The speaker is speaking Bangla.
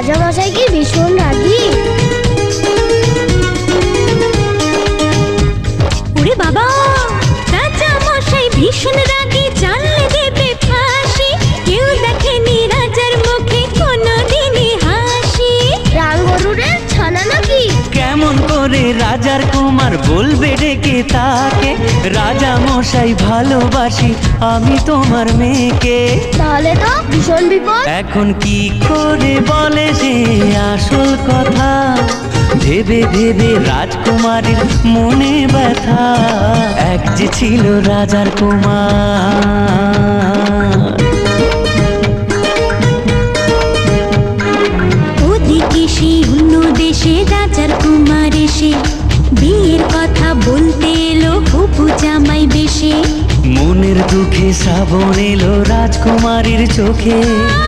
রাজামশাই কি ভীষণ রাগী? ওরে বাবা, রাজামশাই ভীষণ রাগী, জানলে দেবে ফাঁসি। কেউ দেখেনি রাজার মুখে কোনোদিনই হাসি। রামগরুরের ছানা নাকি? কেমন করে রাজার কুমার বলবে ডেকে তাকে, রাজা মশাই ভালোবাসি আমি তোমার মেয়েকে। তাহলে তো ভীষণ বিপদ। এখন কি করে বলে সে আসল কথা, ভেবে ভেবে রাজকুমারীর মনে ব্যথা। এক যে ছিল রাজার কুমার। ওদিকে সেই অন্য দেশে রাজার কুমার এসে বিয়ের কথা বলতে এলো হবু জামাই বেশে। মনের দুঃখে শ্রাবণ এলো রাজকুমারীর চোখে।